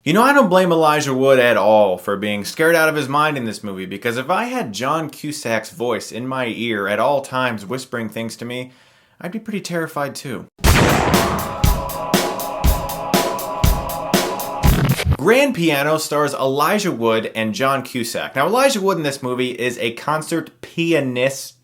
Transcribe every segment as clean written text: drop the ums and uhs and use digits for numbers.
You know, I don't blame Elijah Wood at all for being scared out of his mind in this movie, because if I had John Cusack's voice in my ear at all times whispering things to me, I'd be pretty terrified too. Grand Piano stars Elijah Wood and John Cusack. Now, Elijah Wood in this movie is a concert pianist,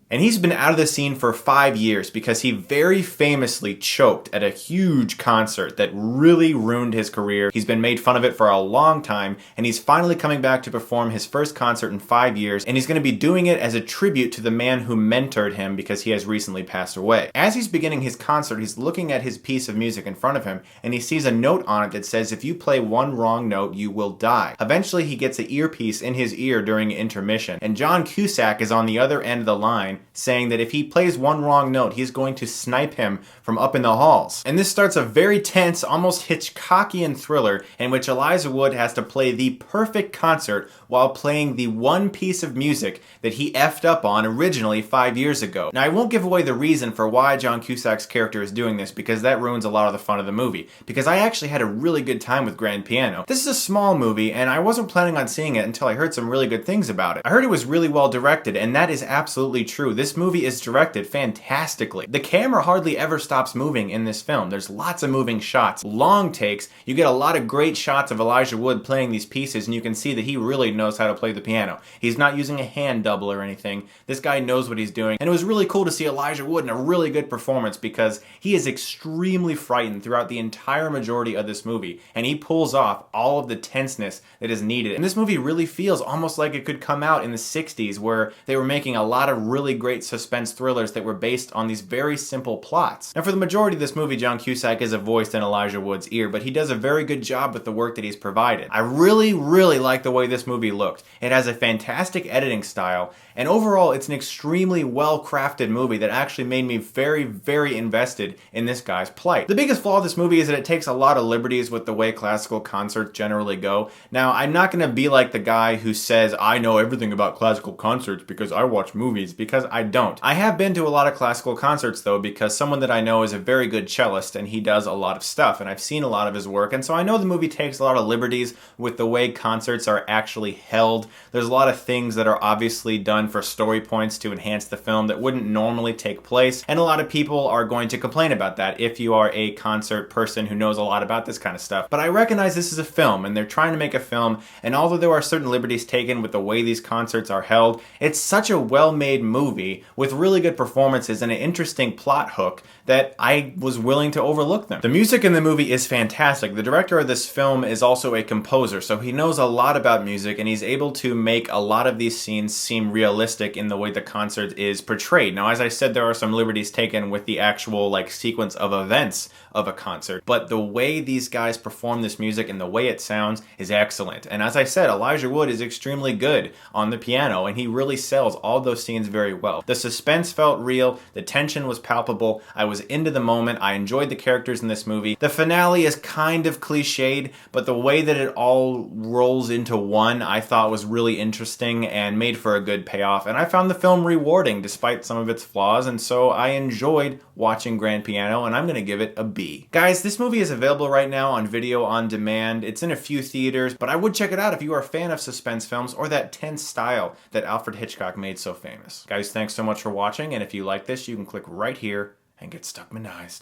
and he's been out of the scene for 5 years because he very famously choked at a huge concert that really ruined his career. He's been made fun of it for a long time, and he's finally coming back to perform his first concert in 5 years, and he's going to be doing it as a tribute to the man who mentored him because he has recently passed away. As he's beginning his concert, he's looking at his piece of music in front of him, and he sees a note on it that says, if you play one wrong note, you will die. Eventually, he gets an earpiece in his ear during intermission, and John Cusack is on the other end of the line, saying that if he plays one wrong note, he's going to snipe him from up in the halls. And this starts a very tense, almost Hitchcockian thriller in which Elijah Wood has to play the perfect concert while playing the one piece of music that he effed up on originally 5 years ago. Now, I won't give away the reason for why John Cusack's character is doing this, because that ruins a lot of the fun of the movie, because I actually had a really good time with Grand Piano. This is a small movie, and I wasn't planning on seeing it until I heard some really good things about it. I heard it was really well directed, and that is absolutely true. This movie is directed fantastically. The camera hardly ever stops moving in this film. There's lots of moving shots, long takes. You get a lot of great shots of Elijah Wood playing these pieces, and you can see that he really knows how to play the piano. He's not using a hand double or anything. This guy knows what he's doing, and it was really cool to see Elijah Wood in a really good performance because he is extremely frightened throughout the entire majority of this movie, and he pulls off all of the tenseness that is needed. And this movie really feels almost like it could come out in the 60s, where they were making a lot of really great suspense thrillers that were based on these very simple plots. Now, for the majority of this movie, John Cusack is a voice in Elijah Wood's ear, but he does a very good job with the work that he's provided. I really like the way this movie looked. It has a fantastic editing style, and overall, it's an extremely well-crafted movie that actually made me very invested in this guy's plight. The biggest flaw of this movie is that it takes a lot of liberties with the way classical concerts generally go. Now, I'm not going to be like the guy who says, I know everything about classical concerts because I watch movies, because I don't. I have been to a lot of classical concerts, though, because someone that I know is a very good cellist, and he does a lot of stuff, and I've seen a lot of his work, and so I know the movie takes a lot of liberties with the way concerts are actually held. There's a lot of things that are obviously done for story points to enhance the film that wouldn't normally take place, and a lot of people are going to complain about that if you are a concert person who knows a lot about this kind of stuff. But I recognize this is a film, and they're trying to make a film, and although there are certain liberties taken with the way these concerts are held, it's such a well-made movie with really good performances and an interesting plot hook that I was willing to overlook them. The music in the movie is fantastic. The director of this film is also a composer, so he knows a lot about music, and he's able to make a lot of these scenes seem realistic in the way the concert is portrayed. Now, as I said, there are some liberties taken with the actual sequence of events of a concert, but the way these guys perform this music and the way it sounds is excellent. And as I said, Elijah Wood is extremely good on the piano, and he really sells all those scenes very well. The suspense felt real, the tension was palpable, I was into the moment, I enjoyed the characters in this movie. The finale is kind of cliched, but the way that it all rolls into one I thought was really interesting and made for a good payoff, and I found the film rewarding despite some of its flaws, and so I enjoyed watching Grand Piano, and I'm going to give it a B. Guys, this movie is available right now on video on demand. It's in a few theaters, but I would check it out if you are a fan of suspense films or that tense style that Alfred Hitchcock made so famous. Guys, thanks so much for watching, and if you like this, you can click right here and get Stuckmannized.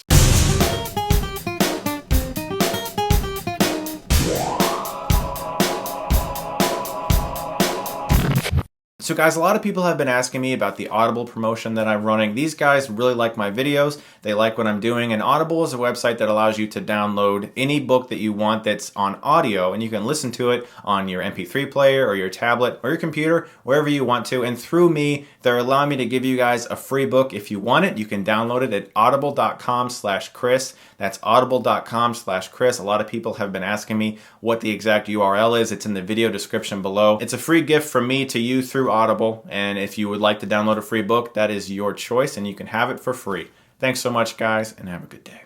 So guys, a lot of people have been asking me about the Audible promotion that I'm running. These guys really like my videos, they like what I'm doing, and Audible is a website that allows you to download any book that you want that's on audio, and you can listen to it on your MP3 player or your tablet or your computer, wherever you want to, and through me, they're allowing me to give you guys a free book. If you want it, you can download it at audible.com/Chris. That's audible.com/Chris. A lot of people have been asking me what the exact URL is. It's in the video description below. It's a free gift from me to you through Audible, and if you would like to download a free book, that is your choice, and you can have it for free. Thanks so much, guys, and have a good day.